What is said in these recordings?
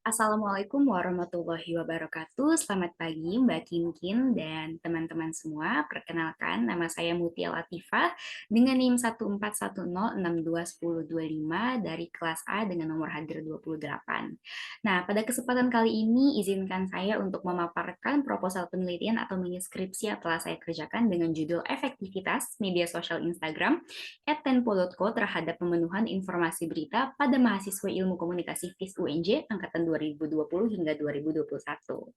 Assalamualaikum warahmatullahi wabarakatuh. Selamat pagi Mbak Kinkin dan teman-teman semua. Perkenalkan, nama saya Mutia Latifah dengan NIM 141062105 dari kelas A dengan nomor hadir 28. Nah, pada kesempatan kali ini izinkan saya untuk memaparkan proposal penelitian atau mini skripsi yang telah saya kerjakan dengan judul Efektivitas Media Sosial Instagram @tempo.co terhadap pemenuhan informasi berita pada mahasiswa Ilmu Komunikasi FIS UNJ angkatan 2020 hingga 2021.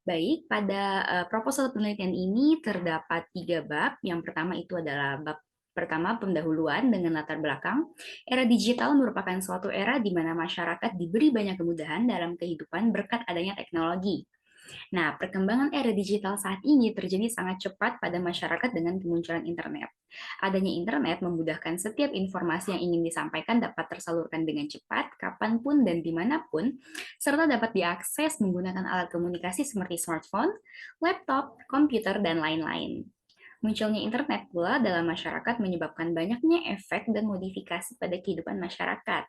Baik, pada proposal penelitian ini terdapat 3 bab. Yang pertama itu adalah bab pertama, pendahuluan dengan latar belakang. Era digital merupakan suatu era di mana masyarakat diberi banyak kemudahan dalam kehidupan berkat adanya teknologi. Nah, perkembangan era digital saat ini terjadi sangat cepat pada masyarakat dengan kemunculan internet. Adanya internet memudahkan setiap informasi yang ingin disampaikan dapat tersalurkan dengan cepat, kapanpun dan dimanapun, serta dapat diakses menggunakan alat komunikasi seperti smartphone, laptop, komputer, dan lain-lain. Munculnya internet pula dalam masyarakat menyebabkan banyaknya efek dan modifikasi pada kehidupan masyarakat.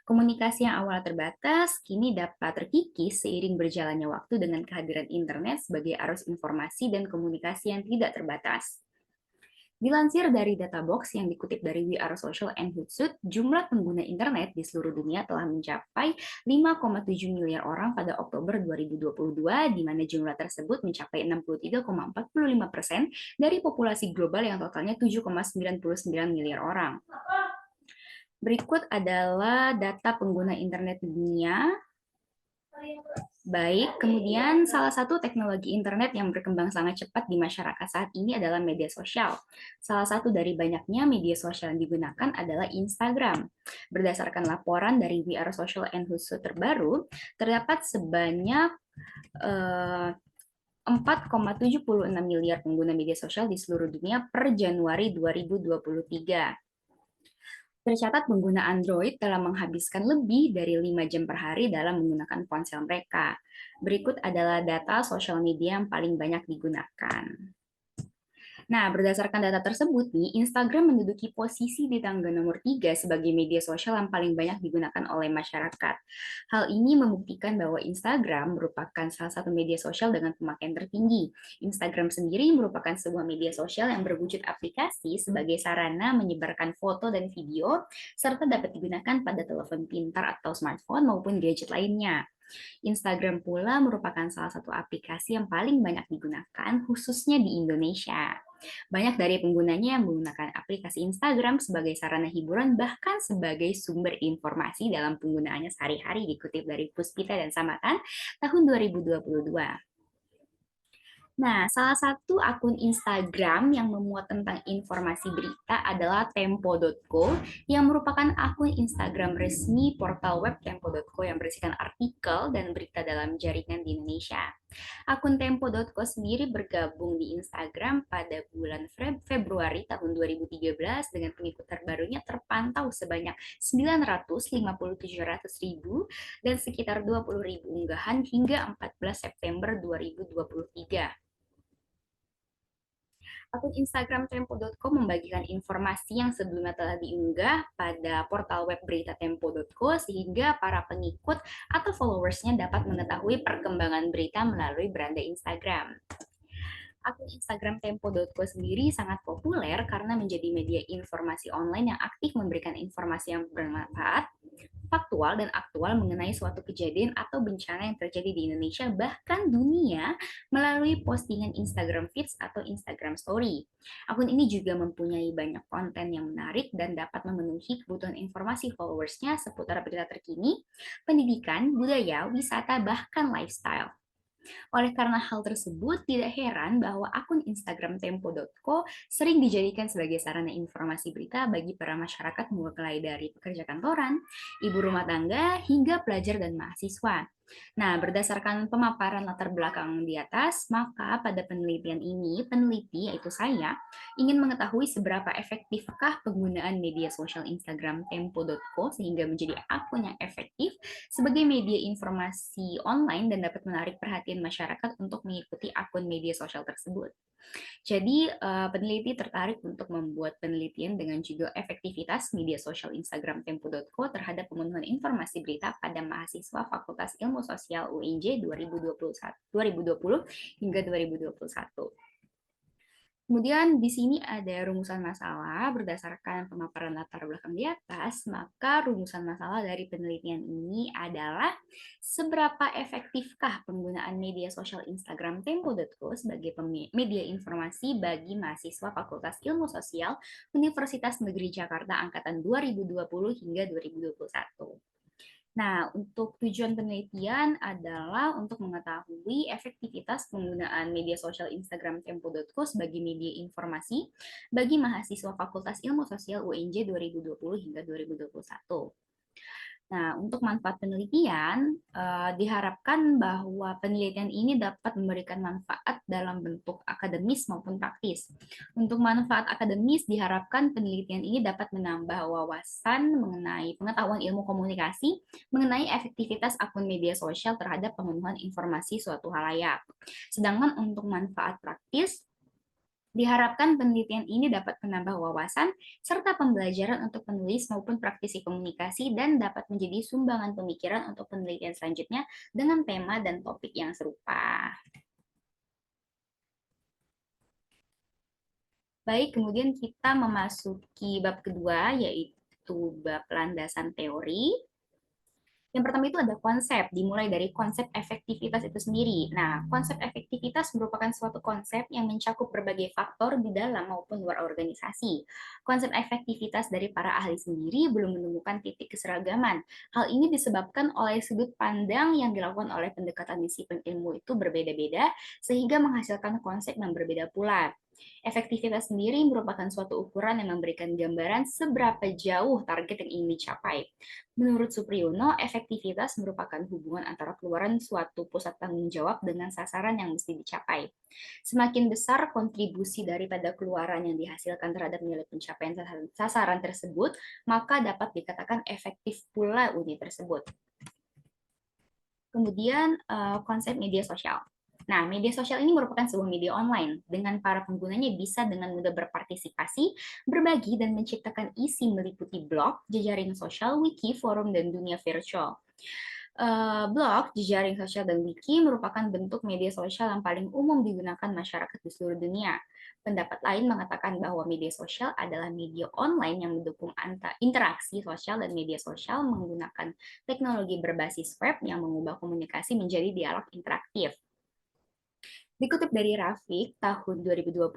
Komunikasi yang awalnya terbatas kini dapat terkikis seiring berjalannya waktu dengan kehadiran internet sebagai arus informasi dan komunikasi yang tidak terbatas. Dilansir dari data box yang dikutip dari We Are Social and Hootsuite, jumlah pengguna internet di seluruh dunia telah mencapai 5,7 miliar orang pada Oktober 2022, di mana jumlah tersebut mencapai 63,45% dari populasi global yang totalnya 7,99 miliar orang. Berikut adalah data pengguna internet dunia. Baik, kemudian salah satu teknologi internet yang berkembang sangat cepat di masyarakat saat ini adalah media sosial. Salah satu dari banyaknya media sosial yang digunakan adalah Instagram. Berdasarkan laporan dari We Are Social and Hootsuite terbaru, terdapat sebanyak 4,76 miliar pengguna media sosial di seluruh dunia per Januari 2023. Tercatat pengguna Android telah menghabiskan lebih dari 5 jam per hari dalam menggunakan ponsel mereka. Berikut adalah data sosial media yang paling banyak digunakan. Nah, berdasarkan data tersebut nih, Instagram menduduki posisi di tangga nomor 3 sebagai media sosial yang paling banyak digunakan oleh masyarakat. Hal ini membuktikan bahwa Instagram merupakan salah satu media sosial dengan pemakaian tertinggi. Instagram sendiri merupakan sebuah media sosial yang berwujud aplikasi sebagai sarana menyebarkan foto dan video, serta dapat digunakan pada telepon pintar atau smartphone maupun gadget lainnya. Instagram pula merupakan salah satu aplikasi yang paling banyak digunakan, khususnya di Indonesia. Banyak dari penggunanya yang menggunakan aplikasi Instagram sebagai sarana hiburan, bahkan sebagai sumber informasi dalam penggunaannya sehari-hari, dikutip dari Puspita dan Samatan tahun 2022. Nah, salah satu akun Instagram yang memuat tentang informasi berita adalah tempo.co yang merupakan akun Instagram resmi portal web tempo.co yang berisikan artikel dan berita dalam jaringan di Indonesia. Akun tempo.co sendiri bergabung di Instagram pada bulan Februari tahun 2013 dengan pengikut terbarunya terpantau sebanyak 957.000 dan sekitar 20.000 unggahan hingga 14 September 2023. Akun Instagram tempo.co membagikan informasi yang sebelumnya telah diunggah pada portal web berita tempo.co sehingga para pengikut atau followersnya dapat mengetahui perkembangan berita melalui beranda Instagram. Akun Instagram tempo.co sendiri sangat populer karena menjadi media informasi online yang aktif memberikan informasi yang bermanfaat, faktual dan aktual mengenai suatu kejadian atau bencana yang terjadi di Indonesia bahkan dunia melalui postingan Instagram Feeds atau Instagram Story. Akun ini juga mempunyai banyak konten yang menarik dan dapat memenuhi kebutuhan informasi followersnya seputar berita terkini, pendidikan, budaya, wisata, bahkan lifestyle. Oleh karena hal tersebut, tidak heran bahwa akun Instagram tempo.co sering dijadikan sebagai sarana informasi berita bagi para masyarakat mulai dari pekerja kantoran, ibu rumah tangga, hingga pelajar dan mahasiswa. Nah, berdasarkan pemaparan latar belakang di atas, maka pada penelitian ini, peneliti, yaitu saya, ingin mengetahui seberapa efektifkah penggunaan media sosial Instagram tempo.co sehingga menjadi akun yang efektif sebagai media informasi online dan dapat menarik perhatian masyarakat untuk mengikuti akun media sosial tersebut. Jadi, peneliti tertarik untuk membuat penelitian dengan judul Efektivitas Media Sosial Instagram Tempo.co terhadap pemenuhan informasi berita pada mahasiswa Fakultas Ilmu Sosial UNJ 2020 hingga 2021. Kemudian di sini ada rumusan masalah berdasarkan pemaparan latar belakang di atas, maka rumusan masalah dari penelitian ini adalah seberapa efektifkah penggunaan media sosial Instagram Tempo.co sebagai media informasi bagi mahasiswa Fakultas Ilmu Sosial Universitas Negeri Jakarta angkatan 2020 hingga 2021. Nah, untuk tujuan penelitian adalah untuk mengetahui efektivitas penggunaan media sosial Instagram Tempo.co sebagai media informasi bagi mahasiswa Fakultas Ilmu Sosial UNJ 2020 hingga 2021. Nah, untuk manfaat penelitian, diharapkan bahwa penelitian ini dapat memberikan manfaat dalam bentuk akademis maupun praktis. Untuk manfaat akademis, diharapkan penelitian ini dapat menambah wawasan mengenai pengetahuan ilmu komunikasi, mengenai efektivitas akun media sosial terhadap pemenuhan informasi suatu halayak. Sedangkan untuk manfaat praktis, diharapkan penelitian ini dapat menambah wawasan serta pembelajaran untuk penulis maupun praktisi komunikasi dan dapat menjadi sumbangan pemikiran untuk penelitian selanjutnya dengan tema dan topik yang serupa. Baik, kemudian kita memasuki bab kedua, yaitu bab landasan teori. Yang pertama itu ada konsep, dimulai dari konsep efektivitas itu sendiri. Nah, konsep efektivitas merupakan suatu konsep yang mencakup berbagai faktor di dalam maupun luar organisasi. Konsep efektivitas dari para ahli sendiri belum menemukan titik keseragaman. Hal ini disebabkan oleh sudut pandang yang dilakukan oleh pendekatan disiplin ilmu itu berbeda-beda, sehingga menghasilkan konsep yang berbeda pula. Efektivitas sendiri merupakan suatu ukuran yang memberikan gambaran seberapa jauh target yang ingin dicapai. Menurut Supriyono, efektivitas merupakan hubungan antara keluaran suatu pusat tanggung jawab dengan sasaran yang mesti dicapai. Semakin besar kontribusi daripada keluaran yang dihasilkan terhadap nilai pencapaian sasaran tersebut, maka dapat dikatakan efektif pula unit tersebut. Kemudian konsep media sosial. Nah, media sosial ini merupakan sebuah media online, dengan para penggunanya bisa dengan mudah berpartisipasi, berbagi, dan menciptakan isi meliputi blog, jejaring sosial, wiki, forum, dan dunia virtual. Blog, jejaring sosial, dan wiki merupakan bentuk media sosial yang paling umum digunakan masyarakat di seluruh dunia. Pendapat lain mengatakan bahwa media sosial adalah media online yang mendukung interaksi sosial dan media sosial menggunakan teknologi berbasis web yang mengubah komunikasi menjadi dialog interaktif. Dikutip dari Rafik tahun 2020,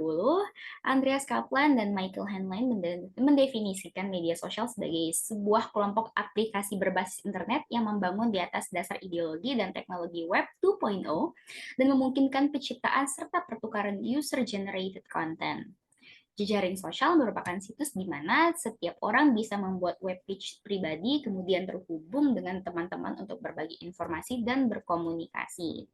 Andreas Kaplan dan Michael Hanlon mendefinisikan media sosial sebagai sebuah kelompok aplikasi berbasis internet yang membangun di atas dasar ideologi dan teknologi Web 2.0 dan memungkinkan penciptaan serta pertukaran user-generated content. Jejaring sosial merupakan situs di mana setiap orang bisa membuat web page pribadi, kemudian terhubung dengan teman-teman untuk berbagi informasi dan berkomunikasi.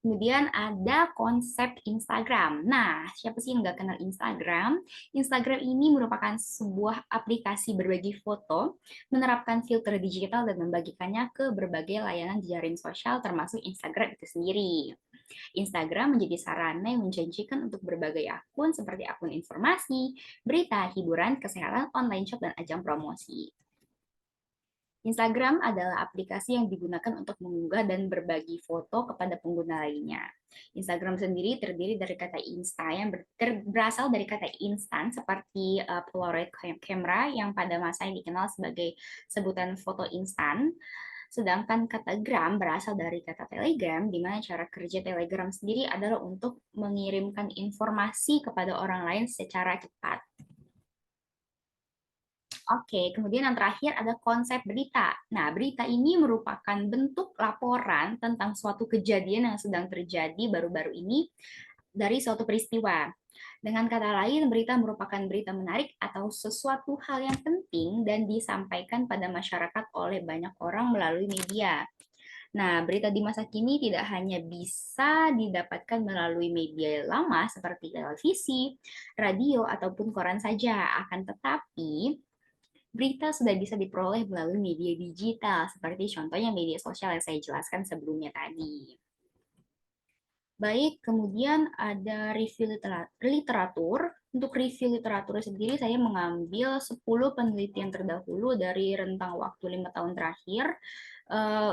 Kemudian ada konsep Instagram. Nah, siapa sih yang nggak kenal Instagram? Instagram ini merupakan sebuah aplikasi berbagi foto, menerapkan filter digital dan membagikannya ke berbagai layanan jejaring sosial termasuk Instagram itu sendiri. Instagram menjadi sarana yang menjanjikan untuk berbagai akun seperti akun informasi, berita, hiburan, kesehatan, online shop, dan ajang promosi. Instagram adalah aplikasi yang digunakan untuk mengunggah dan berbagi foto kepada pengguna lainnya. Instagram sendiri terdiri dari kata insta yang berasal dari kata instan seperti Polaroid camera yang pada masa yang dikenal sebagai sebutan foto instan. Sedangkan kata gram berasal dari kata telegram, di mana cara kerja telegram sendiri adalah untuk mengirimkan informasi kepada orang lain secara cepat. Oke, kemudian yang terakhir ada konsep berita. Nah, berita ini merupakan bentuk laporan tentang suatu kejadian yang sedang terjadi baru-baru ini dari suatu peristiwa. Dengan kata lain, berita merupakan berita menarik atau sesuatu hal yang penting dan disampaikan pada masyarakat oleh banyak orang melalui media. Nah, berita di masa kini tidak hanya bisa didapatkan melalui media lama seperti televisi, radio, ataupun koran saja, akan tetapi berita sudah bisa diperoleh melalui media digital, seperti contohnya media sosial yang saya jelaskan sebelumnya tadi. Baik, kemudian ada review literatur. Untuk review literatur sendiri, saya mengambil 10 penelitian terdahulu dari rentang waktu 5 tahun terakhir.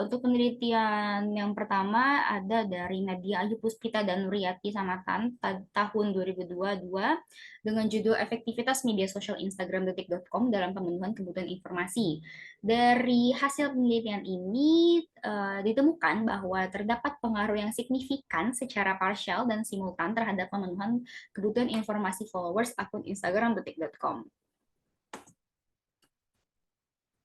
Untuk penelitian yang pertama ada dari Nadia Ayu Puspita dan Nuriyati Samatan tahun 2022 dengan judul Efektivitas Media Sosial Instagram Detik.com dalam pemenuhan kebutuhan informasi. Dari hasil penelitian ini ditemukan bahwa terdapat pengaruh yang signifikan secara parsial dan simultan terhadap pemenuhan kebutuhan informasi followers akun Instagram Detik.com.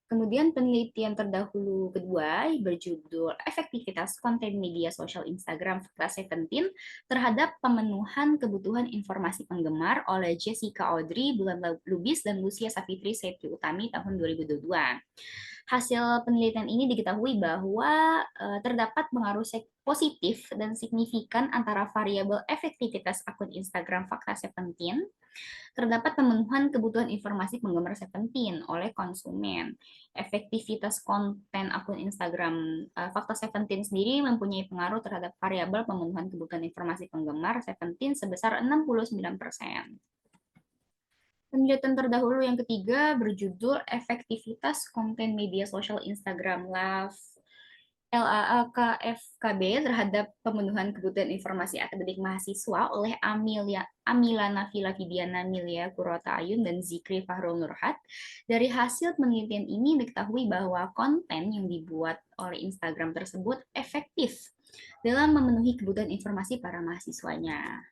Kemudian penelitian terdahulu kedua berjudul Efektivitas Konten Media Sosial Instagram Fakta 17 terhadap pemenuhan kebutuhan informasi penggemar oleh Jessica Audrey, Bulan Lubis, dan Lucia Savitri Setri Utami tahun 2022. Hasil penelitian ini diketahui bahwa terdapat pengaruh positif dan signifikan antara variabel efektivitas akun Instagram Fakta 17 terdapat pemenuhan kebutuhan informasi penggemar Seventeen oleh konsumen. Efektivitas konten akun Instagram Fakta Seventeen sendiri mempunyai pengaruh terhadap variabel pemenuhan kebutuhan informasi penggemar Seventeen sebesar 69%. Penelitian terdahulu yang ketiga berjudul Efektivitas Konten Media Sosial Instagram LAAKFKB terhadap pemenuhan kebutuhan informasi akademik mahasiswa oleh Amila Nafila Fidiana Milia Kurota Ayun dan Zikri Fahrul Nurhat. Dari hasil penelitian ini diketahui bahwa konten yang dibuat oleh Instagram tersebut efektif dalam memenuhi kebutuhan informasi para mahasiswanya.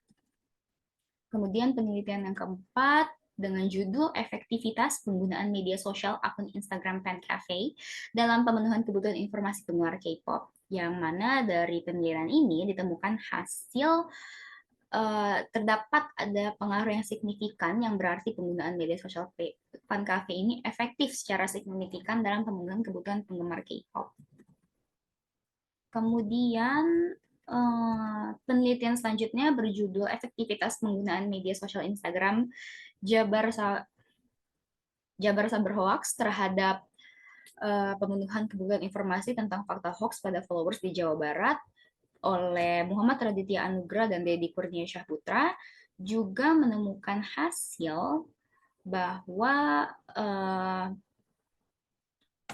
Kemudian penelitian yang keempat dengan judul Efektivitas Penggunaan Media Sosial Akun Instagram Fan Cafe dalam pemenuhan kebutuhan informasi penggemar K-pop, yang mana dari penelitian ini ditemukan hasil terdapat ada pengaruh yang signifikan yang berarti penggunaan media sosial Fan Cafe ini efektif secara signifikan dalam pemenuhan kebutuhan penggemar K-pop. Kemudian penelitian selanjutnya berjudul Efektivitas Penggunaan Media Sosial Instagram Jabar Saber Hoax terhadap pemenuhan kebutuhan informasi tentang fakta hoax pada followers di Jawa Barat oleh Muhammad Raditya Anugrah dan Deddy Kurnia Syahputra juga menemukan hasil bahwa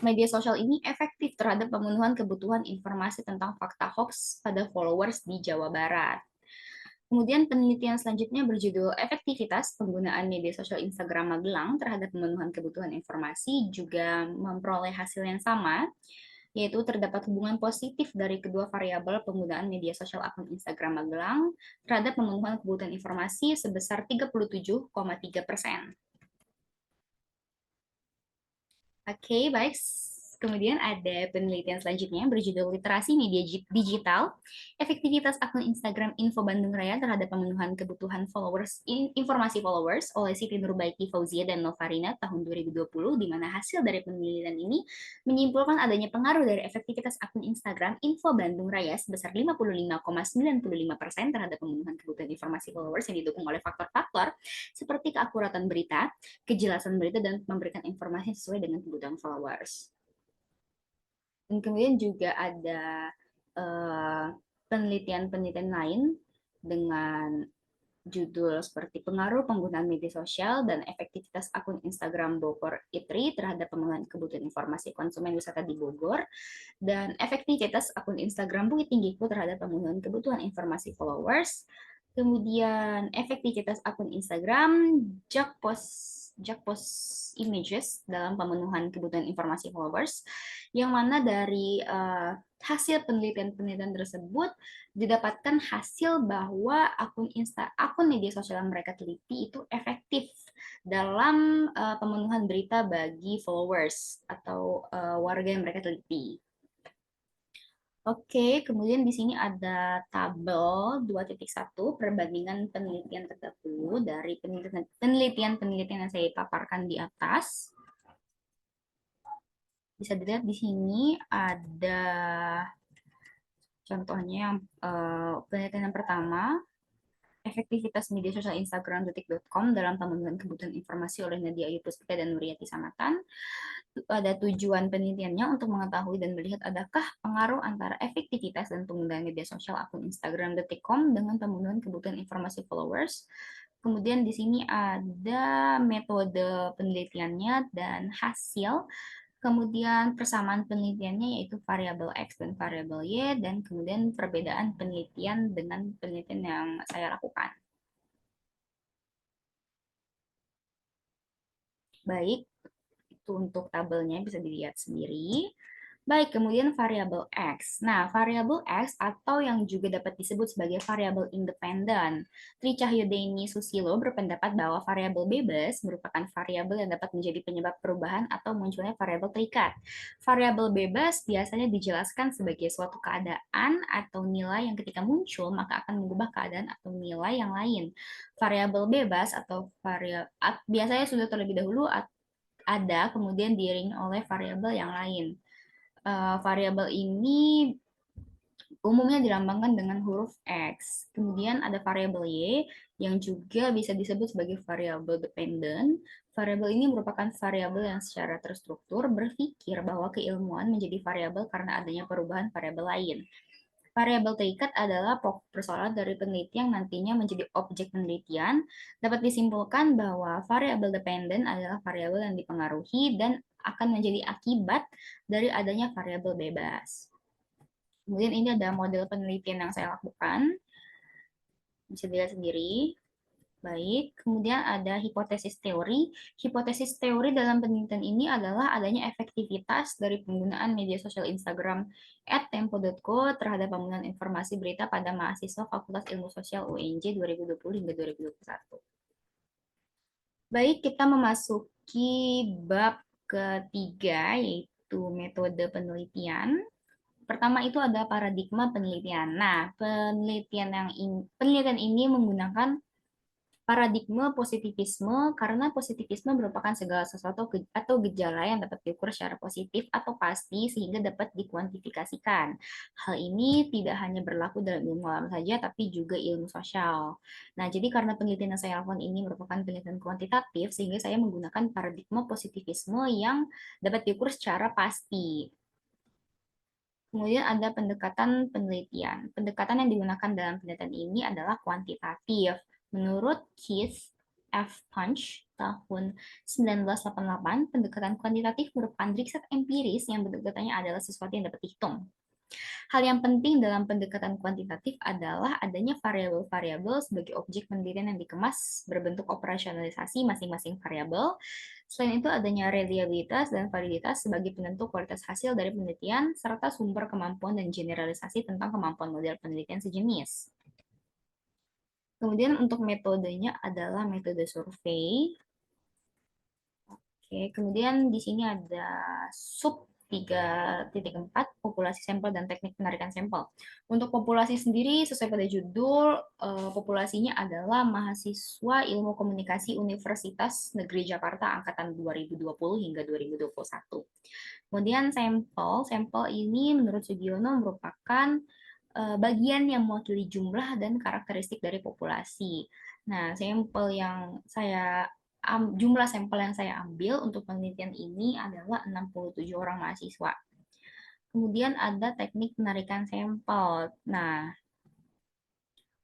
media sosial ini efektif terhadap pemenuhan kebutuhan informasi tentang fakta hoax pada followers di Jawa Barat. Kemudian penelitian selanjutnya berjudul Efektivitas Penggunaan Media Sosial Instagram Magelang terhadap pemenuhan kebutuhan informasi juga memperoleh hasil yang sama, yaitu terdapat hubungan positif dari kedua variabel penggunaan media sosial akun Instagram Magelang terhadap pemenuhan kebutuhan informasi sebesar 37,3%. Oke, baik. Kemudian ada penelitian selanjutnya berjudul Literasi Media Digital, Efektivitas Akun Instagram Info Bandung Raya terhadap pemenuhan kebutuhan informasi followers oleh Siti Nurbaiti Fauzia dan Novarina tahun 2020, di mana hasil dari penelitian ini menyimpulkan adanya pengaruh dari efektivitas akun Instagram Info Bandung Raya sebesar 55,95% terhadap pemenuhan kebutuhan informasi followers yang didukung oleh faktor-faktor seperti keakuratan berita, kejelasan berita, dan memberikan informasi sesuai dengan kebutuhan followers. Dan kemudian juga ada penelitian-penelitian lain dengan judul seperti pengaruh penggunaan media sosial dan efektivitas akun Instagram Bogor ITRI terhadap pemenuhan kebutuhan informasi konsumen wisata di Bogor, dan efektivitas akun Instagram Bukit Tinggiku terhadap pemenuhan kebutuhan informasi followers. Kemudian efektivitas akun Instagram Jakpos Images dalam pemenuhan kebutuhan informasi followers, yang mana dari hasil penelitian-penelitian tersebut didapatkan hasil bahwa akun media sosial yang mereka teliti itu efektif dalam pemenuhan berita bagi followers atau warga yang mereka teliti. Oke, kemudian di sini ada tabel 2.1 perbandingan penelitian terdahulu dari penelitian-penelitian yang saya paparkan di atas. Bisa dilihat di sini ada contohnya yang penelitian yang pertama, efektivitas media sosial Instagram detik.com dalam pemenuhan kebutuhan informasi oleh Nadia Ayu Puspita dan Nuryati Samatan. Ada tujuan penelitiannya untuk mengetahui dan melihat adakah pengaruh antara efektivitas dan penggunaan media sosial akun Instagram detik.com dengan pemenuhan kebutuhan informasi followers. Kemudian di sini ada metode penelitiannya dan hasil. Kemudian persamaan penelitiannya yaitu variabel X dan variabel Y, dan kemudian perbedaan penelitian dengan penelitian yang saya lakukan. Baik, itu untuk tabelnya bisa dilihat sendiri. Baik, kemudian variabel X. Nah, variabel X atau yang juga dapat disebut sebagai variabel independen. Tri Cahyudeni Susilo berpendapat bahwa variabel bebas merupakan variabel yang dapat menjadi penyebab perubahan atau munculnya variabel terikat. Variabel bebas biasanya dijelaskan sebagai suatu keadaan atau nilai yang ketika muncul maka akan mengubah keadaan atau nilai yang lain. Variabel bebas atau biasanya sudah terlebih dahulu ada kemudian diiringi oleh variabel yang lain. Variabel ini umumnya dilambangkan dengan huruf X. Kemudian ada variabel Y yang juga bisa disebut sebagai variabel dependent. Variabel ini merupakan variabel yang secara terstruktur berpikir bahwa keilmuan menjadi variabel karena adanya perubahan variabel lain. Variabel terikat adalah pokok persoalan dari peneliti yang nantinya menjadi objek penelitian. Dapat disimpulkan bahwa variabel dependent adalah variabel yang dipengaruhi dan akan menjadi akibat dari adanya variabel bebas. Kemudian ini ada model penelitian yang saya lakukan. Bisa dilihat sendiri. Baik, kemudian ada hipotesis teori. Hipotesis teori dalam penelitian ini adalah adanya efektivitas dari penggunaan media sosial Instagram @tempo.co terhadap pemenuhan informasi berita pada mahasiswa Fakultas Ilmu Sosial UNJ 2020 hingga 2021. Baik, kita memasuki bab ketiga, yaitu metode penelitian. Pertama itu ada paradigma penelitian. Nah, penelitian ini menggunakan paradigma positivisme karena positivisme merupakan segala sesuatu atau gejala yang dapat diukur secara positif atau pasti sehingga dapat dikuantifikasikan. Hal ini tidak hanya berlaku dalam ilmu alam saja tapi juga ilmu sosial. Nah, jadi karena penelitian yang saya lakukan ini merupakan penelitian kuantitatif sehingga saya menggunakan paradigma positivisme yang dapat diukur secara pasti. Kemudian ada pendekatan penelitian. Pendekatan yang digunakan dalam penelitian ini adalah kuantitatif. Menurut Keith F. Punch tahun 1988, pendekatan kuantitatif merupakan riset empiris yang pendekatannya adalah sesuatu yang dapat dihitung. Hal yang penting dalam pendekatan kuantitatif adalah adanya variabel-variabel sebagai objek penelitian yang dikemas berbentuk operasionalisasi masing-masing variabel. Selain itu adanya reliabilitas dan validitas sebagai penentu kualitas hasil dari penelitian, serta sumber kemampuan dan generalisasi tentang kemampuan model penelitian sejenis. Kemudian untuk metodenya adalah metode survei. Oke, kemudian di sini ada sub 3.4 populasi sampel dan teknik penarikan sampel. Untuk populasi sendiri sesuai pada judul, populasinya adalah mahasiswa Ilmu Komunikasi Universitas Negeri Jakarta angkatan 2020 hingga 2021. Kemudian sampel ini menurut Sugiono merupakan bagian yang mewakili jumlah dan karakteristik dari populasi. Nah, jumlah sampel yang saya ambil untuk penelitian ini adalah 67 orang mahasiswa. Kemudian ada teknik penarikan sampel. Nah,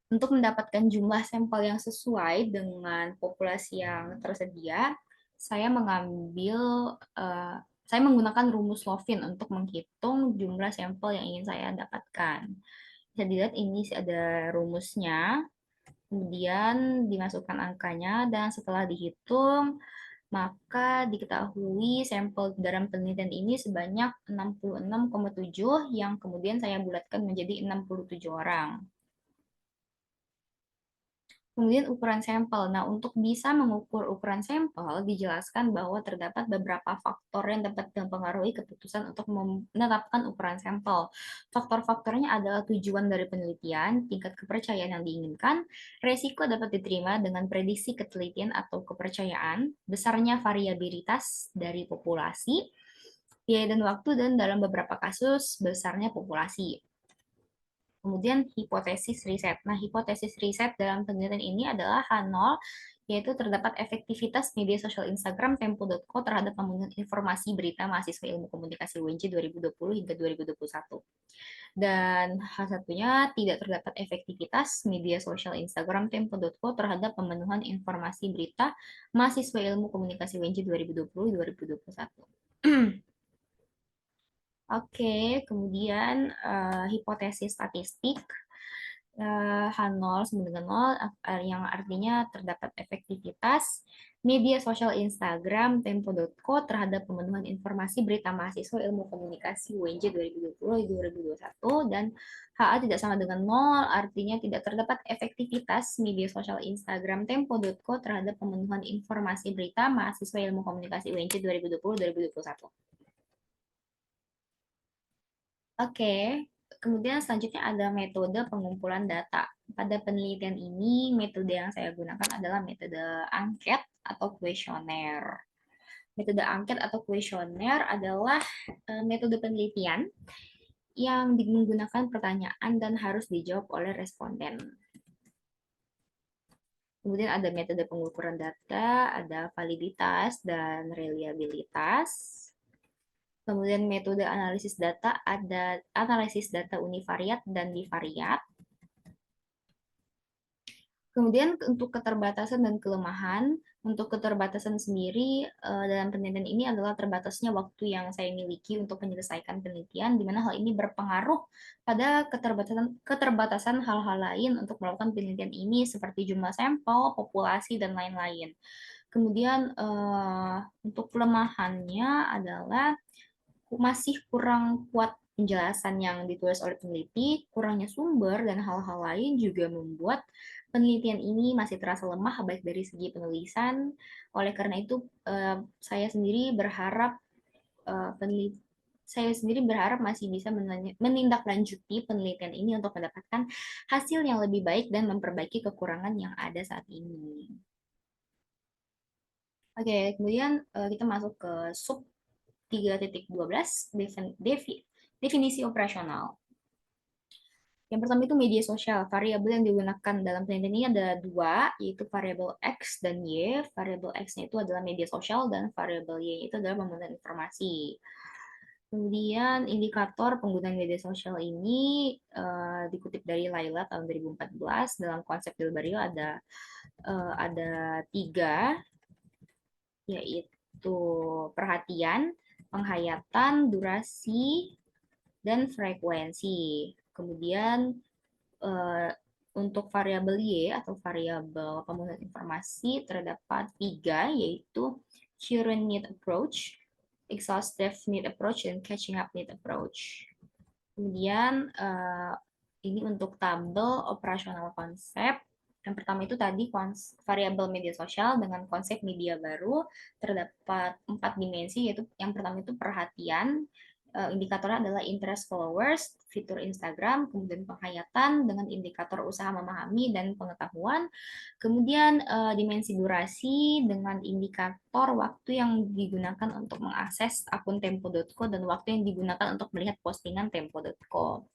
untuk mendapatkan jumlah sampel yang sesuai dengan populasi yang tersedia, saya menggunakan rumus Lovin untuk menghitung jumlah sampel yang ingin saya dapatkan. Bisa dilihat ini ada rumusnya. Kemudian dimasukkan angkanya, dan setelah dihitung, maka diketahui sampel dalam penelitian ini sebanyak 66,7 yang kemudian saya bulatkan menjadi 67 orang. Kemudian ukuran sampel. Nah, untuk bisa mengukur ukuran sampel, dijelaskan bahwa terdapat beberapa faktor yang dapat mempengaruhi keputusan untuk menetapkan ukuran sampel. Faktor-faktornya adalah tujuan dari penelitian, tingkat kepercayaan yang diinginkan, resiko dapat diterima dengan prediksi ketelitian atau kepercayaan, besarnya variabilitas dari populasi, biaya dan waktu, dan dalam beberapa kasus besarnya populasi. Kemudian hipotesis riset. Nah, hipotesis riset dalam penelitian ini adalah H0, yaitu terdapat efektivitas media sosial Instagram Tempo.co terhadap pemenuhan informasi berita mahasiswa ilmu komunikasi UNJ 2020 hingga 2021. Dan H1-nya tidak terdapat efektivitas media sosial Instagram Tempo.co terhadap pemenuhan informasi berita mahasiswa ilmu komunikasi UNJ 2020-2021. Oke, kemudian hipotesis statistik H0 sama dengan 0, yang artinya terdapat efektivitas media sosial Instagram Tempo.co terhadap pemenuhan informasi berita mahasiswa ilmu komunikasi UNJ 2020-2021, dan HA tidak sama dengan 0, artinya tidak terdapat efektivitas media sosial Instagram Tempo.co terhadap pemenuhan informasi berita mahasiswa ilmu komunikasi UNJ 2020-2021. Oke, kemudian selanjutnya ada metode pengumpulan data. Pada penelitian ini, metode yang saya gunakan adalah metode angket atau kuesioner. Metode angket atau kuesioner adalah metode penelitian yang menggunakan pertanyaan dan harus dijawab oleh responden. Kemudian ada metode pengukuran data, ada validitas dan reliabilitas. Kemudian metode analisis data, ada analisis data univariat dan bivariat. Kemudian untuk keterbatasan dan kelemahan, untuk keterbatasan sendiri dalam penelitian ini adalah terbatasnya waktu yang saya miliki untuk menyelesaikan penelitian, di mana hal ini berpengaruh pada keterbatasan hal-hal lain untuk melakukan penelitian ini seperti jumlah sampel, populasi, dan lain-lain. Kemudian untuk kelemahannya adalah masih kurang kuat penjelasan yang ditulis oleh peneliti, kurangnya sumber, dan hal-hal lain juga membuat penelitian ini masih terasa lemah baik dari segi penulisan. Oleh karena itu, saya sendiri berharap masih bisa menindaklanjuti penelitian ini untuk mendapatkan hasil yang lebih baik dan memperbaiki kekurangan yang ada saat ini. Oke, kemudian kita masuk ke sub 3.12 definisi operasional. Yang pertama itu media sosial. Variabel yang digunakan dalam penelitian ini ada dua, yaitu variabel X dan Y. Variabel X-nya itu adalah media sosial dan variabel Y itu adalah pemenuhan informasi. Kemudian indikator penggunaan media sosial ini dikutip dari Laila tahun 2014. Dalam konsep Dilbario ada tiga, yaitu perhatian, penghayatan, durasi, dan frekuensi. Kemudian untuk variabel Y atau variabel pemenuhan informasi terdapat tiga, yaitu current need approach, exhaustive need approach, dan catching up need approach. Kemudian ini untuk tabel operasional konsep. Yang pertama itu tadi variabel media sosial dengan konsep media baru, terdapat 4 dimensi, yaitu yang pertama itu perhatian, indikatornya adalah interest followers, fitur Instagram, kemudian penghayatan dengan indikator usaha memahami dan pengetahuan, kemudian dimensi durasi dengan indikator waktu yang digunakan untuk mengakses akun Tempo.co dan waktu yang digunakan untuk melihat postingan Tempo.co.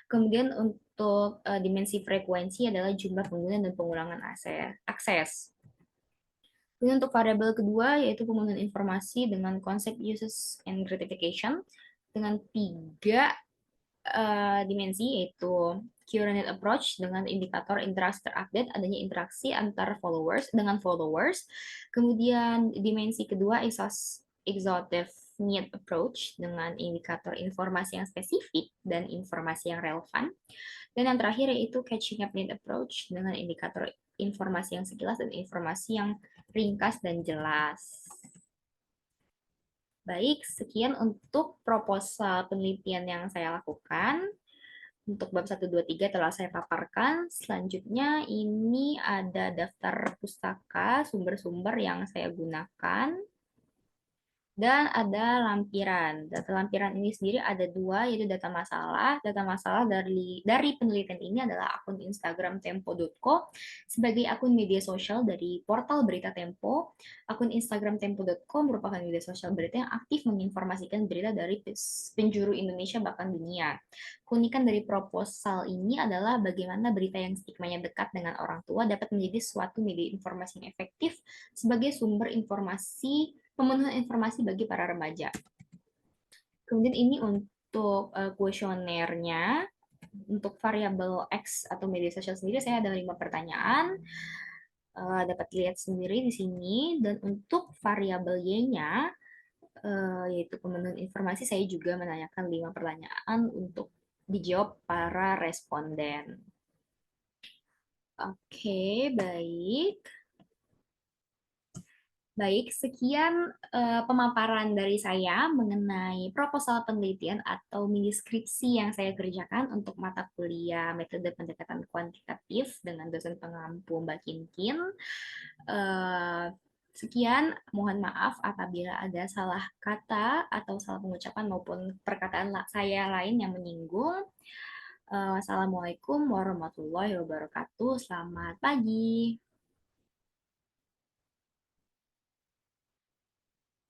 Kemudian untuk dimensi frekuensi adalah jumlah pengguna dan pengulangan akses. Kemudian untuk variabel kedua yaitu pemenuhan informasi dengan konsep uses and gratification dengan tiga dimensi, yaitu current approach dengan indikator interaksi terupdate, adanya interaksi antar followers dengan followers. Kemudian dimensi kedua exhaustive need approach dengan indikator informasi yang spesifik dan informasi yang relevan. Dan yang terakhir yaitu catching up need approach dengan indikator informasi yang sekilas dan informasi yang ringkas dan jelas. Baik, sekian untuk proposal penelitian yang saya lakukan. Untuk bab 1, 2, 3 telah saya paparkan. Selanjutnya ini ada daftar pustaka, sumber-sumber yang saya gunakan. Dan ada lampiran. Data lampiran ini sendiri ada dua, yaitu data masalah. Data masalah dari penelitian ini adalah akun Instagram tempo.co sebagai akun media sosial dari portal berita Tempo. Akun Instagram tempo.co merupakan media sosial berita yang aktif menginformasikan berita dari penjuru Indonesia bahkan dunia. Keunikan dari proposal ini adalah bagaimana berita yang stigmanya dekat dengan orang tua dapat menjadi suatu media informasi yang efektif sebagai sumber informasi pemenuhan informasi bagi para remaja. Kemudian ini untuk kuesionernya, untuk variabel X atau media sosial sendiri saya ada 5 pertanyaan. Dapat dilihat sendiri di sini. Dan untuk variabel Y-nya, yaitu pemenuhan informasi, saya juga menanyakan 5 pertanyaan untuk dijawab para responden. Oke, baik. Baik, sekian pemaparan dari saya mengenai proposal penelitian atau mini skripsi yang saya kerjakan untuk mata kuliah metode pendekatan kuantitatif dengan dosen pengampu Mbak Kinkin. Eh, Sekian, mohon maaf apabila ada salah kata atau salah pengucapan maupun perkataan saya lain yang menyinggung. Wassalamualaikum warahmatullahi wabarakatuh. Selamat pagi.